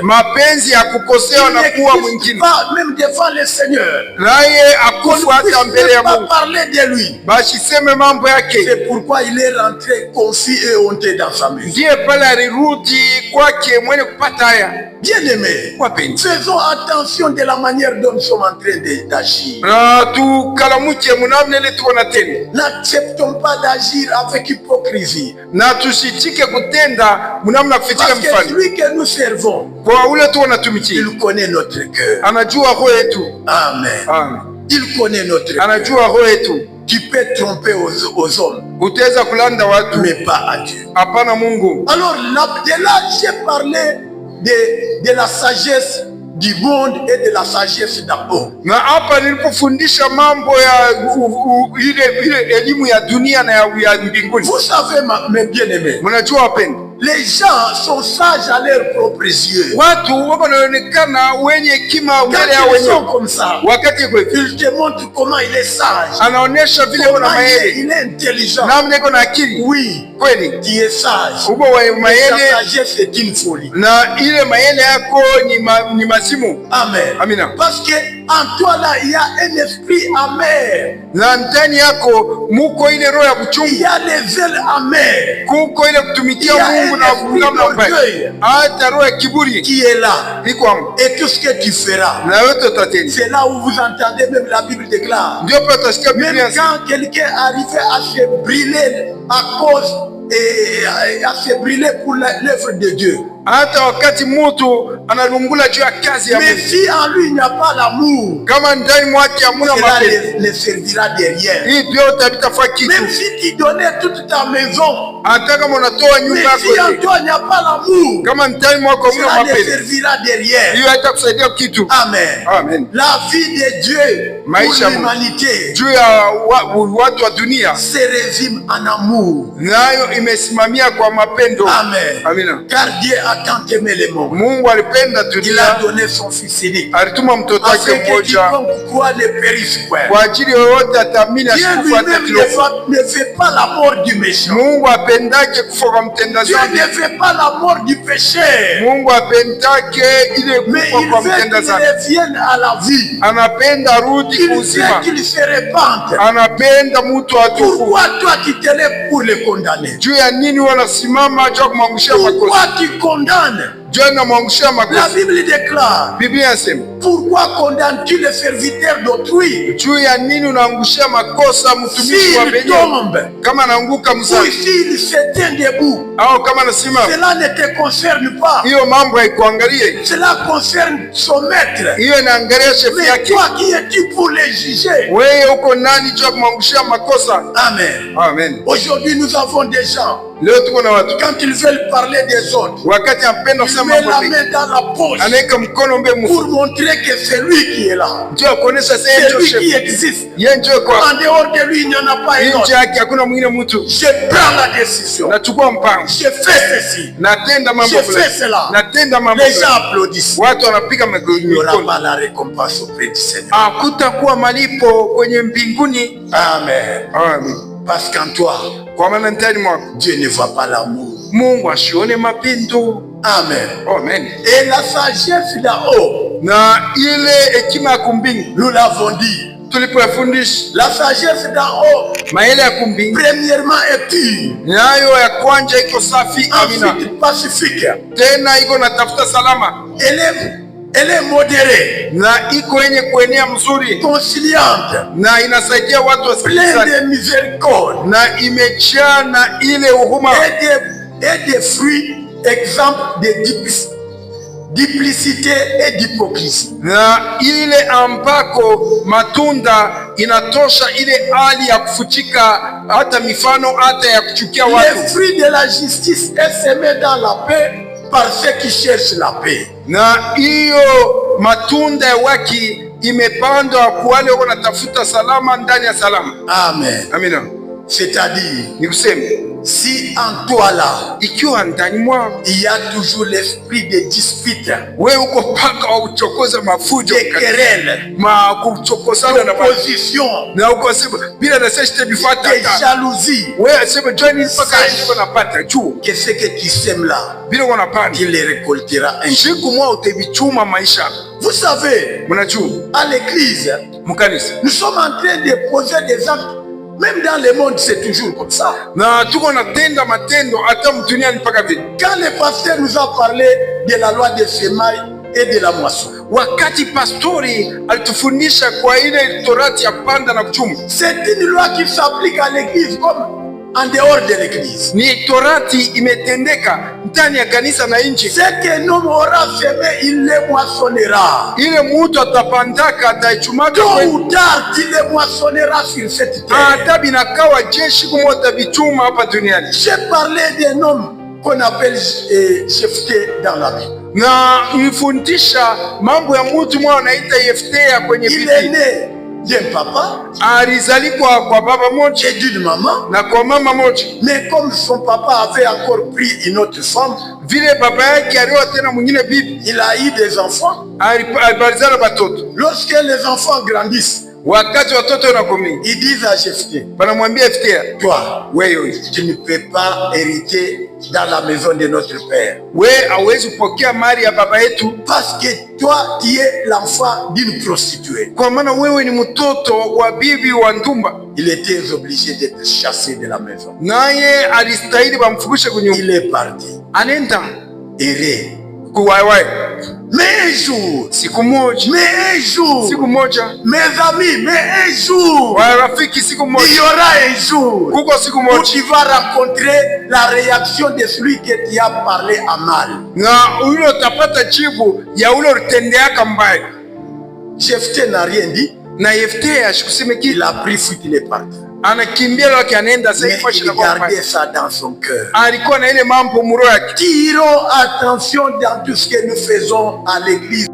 mapenzi ya kukosewa na kuwa mwingine, même devant le Seigneur, naye akufa hata mbele ya Mungu, parler de lui. basiseme mambo yake. C'est pourquoi il est rentré confus et honteux dans sa maison. Ndiye pale alirudi kwake mwenye kupata haya. Bien-aimés, faisons attention de la manière dont nous sommes en train d'agir. N'acceptons pas d'agir avec hypocrisie. Parce que celui que nous servons, il connaît notre cœur. Amen. Il connaît notre cœur. Tu peux tromper aux hommes, mais pas à Dieu. Alors là, j'ai parlé de la sagesse du monde et de la sagesse d'Abo. Na hapa nilipofundisha mambo ya ile elimu ya dunia na ya mbinguni. Vous savez mes bien-aimés, mnajua wapendwa, les gens sont sages à leurs propres yeux. Watu wanaonekana wenye hekima mbele ya wenyewe. Wakati il te montre comment il est sage. Anaonyesha vile kuna maele. Il est intelligent. Namna iko na akili. Oui. Kweli. Tu es sage. Ubo wa maele. La sagesse est une folie. Na ile maele yako ni mazimu. Amen. Amina. Parce que en toi là il y a un esprit amer. Na ndani yako muko ile roho ya kuchungu. Il y a les ailes amères. Kuko ile kutumikia Mungu na kungamna mbaya. Hata roho ya kiburi qui est là. Iko hapo. Et tout ce que tu feras. Na yote utatenda. C'est là où vous entendez même la Bible déclare. Ndio pia utasikia Biblia. Même quand quelqu'un arrivait à se brûler à cause et à se brûler pour l'œuvre de Dieu. Hata wakati mtu analungula juu ya kazi ya Mungu. Mais si en lui il n'y a pas l'amour, kama ndani mwake hamuna mapenzi, ne servira de rien. Hii ndio utabitafaa kitu. Même si tu donnais toute ta maison, hata kama unatoa nyumba yako, mais si en toi il n'y a pas l'amour, kama ndani mwako hamuna mapenzi, ne servira de rien. hiyo haitakusaidia kitu. Amen. Amen. La vie de Dieu pour l'humanité, juu ya watu wa dunia, se résume en amour. Nayo imesimamia kwa mapendo. Amen. Amina. Car Dieu a tant aimé le monde. Mungu alipenda dunia. Il a donné son fils unique. Alituma mtoto wake mmoja. Kwa ajili yoyote atamini asikufa hata kidogo. Dieu ne veut pas la mort du méchant. Mungu apendake kufa kwa mtenda dhambi. Dieu ne veut pas la mort du péché. Mungu apendake ile kufa kwa mtenda dhambi. Mais il veut qu'il revienne à la vie. Anapenda rudi kuzima. Il veut qu'il se répande. Anapenda mtu atubu. Pourquoi toi tu te lèves pour le condamner? Juu ya nini wanasimama acha kumwangushia makosa? Pourquoi tu condamnes? La Bible déclare. Biblia inasema, pourquoi condamnes-tu le serviteur d'autrui? Juu ya nini unaangushia makosa mtumishi wa wenyewe? Kama anaanguka mzani. S'il se tient debout. Au kama anasimama. Cela ne te concerne pas. Hiyo mambo haikuangalie. Cela concerne son maître. Hiyo inaangalia chef yake. Mais toi qui es-tu pour les juger? Wewe uko nani juu ya kumwangushia makosa? Amen. Amen. Aujourd'hui nous avons des gens. Leo tuko na watu. Quand ils veulent parler des autres, wakati anapenda kusema mambo mengi, met la main dans la poche, anaweka mkono mbele mfuko, pour montrer que c'est lui qui est là. Ndio kuonesha c'est lui qui existe. Yeye ndio kwa. En dehors de lui il n'y en a pas un autre. Nje yake hakuna mwingine mtu. Je prends la décision. Nachukua mpango. Je fais ceci. Natenda mambo fulani. Je fais cela. Natenda mambo. Les gens applaudissent. Watu wanapiga mikono. Il n'y aura pas la récompense auprès du Seigneur. Hakutakuwa malipo kwenye mbinguni. Amen. Amen. Parce qu'en toi, kwa maana ndani mwako, Dieu ne voit pas l'amour. Mungu asione mapendo. Amen. Amen. Et la sagesse là-haut, na ile hekima ya kumbingu, nous l'avons dit. Tulipofundisha la sagesse d'en haut, maele ya kumbingu, premièrement est pure. Nayo ya kwanja iko safi. Amina. Pacifique. Tena iko natafuta salama. Elle est modérée. Na iko yenye kuenea mzuri. Conciliante. Na inasaidia watu wasikilizane. Pleine de miséricorde. Na imejaa na ile huruma. Et des fruits, exemple de duplicité et d'hypocrisie. Na ile ambako matunda inatosha ile hali ya kufutika, hata mifano hata ya kuchukia watu. Les fruits de la justice est semé dans la paix par ceux qui cherchent la paix. Na hiyo matunda ya haki imepandwa kwa wale wanatafuta salama ndani ya salama. Amen. Amina. C'est-à-dire, ni kusema Si en toi là, ikiwa ndani mwako il y a toujours l'esprit de dispute, wewe uko paka wa kuchokoza mafujo, de querelle, kuchokozana na opposition, na uko sema bila na sasa tutabifuata, de jalousie, wewe sema join mpaka hiyo unapata juu que ce que tu sèmes là, bila unapanda, tu les récolteras un jour. siku moja utabichuma maisha. Vous savez, mnajua à l'église, mkanisa, nous sommes en train de poser des actes. Même dans le monde, c'est toujours comme ça. Na tuko natenda matendo hata mduniani mpaka vile. Quand le pasteur nous a parlé de la loi des semailles et de la moisson, wakati pastori alitufundisha kwa ile torati ya panda na kuchuma, c'est une loi qui s'applique à l'église comme en dehors de l'église. Ni torati imetendeka ndani ya kanisa na nje. Ce que l'homme aura semé, il le moissonnera. Ile mtu atapandaka ataichumaka, tôt ou tard il le moissonnera sur cette terre. Hata binakawa jeshi kumoja bichuma hapa duniani. J'ai parlé d'un homme qu'on appelle Jephthé dans la Bible. Na nifundisha mambo ya mtu mmoja anaita Yeftea kwenye Biblia. Il est né d'un papa, alizalikwa kwa baba moja et d'une maman, na kwa mama moja. Mais comme son papa avait encore pris une autre femme, vile baba yake alioa tena mwingine bibi, il a eu des enfants. Alibalizana batoto. Lorsque les enfants grandissent, wakati watoto wanakomaa, ils disent à Jephthé, wanamwambia Yeftea, toi, wewe tu ne peux pas hériter dans la maison de notre père. Wewe hauwezi kupokea mali ya baba yetu, parce que toi tu es l'enfant d'une prostituée. Kwa maana wewe ni mtoto wa bibi wa ndumba. Il était obligé d'être chassé de la maison. Naye alistahili bamfukishe kwenye. Il est parti. Anenda errer. Kuwaiwai. Mais un jour, siku moja, mais un jour, siku moja, mes amis, mais un jour, warafiki, siku moja, il y aura un jour kuko siku moja où tu vas rencontrer la réaction de celui que tu as parlé à mal. Na ule utapata jibu ya ule utendeaka mbaya. Jephthé n'a rien dit. Na Yeftea asikuseme kitu. Il a pris fuite, il est parti. Anakimbia laki anaenda sasa hivi. Il gardait ça dans son cœur. Alikuwa na ile mambo muro yake. Tirons attention dans tout ce que nous faisons à l'église.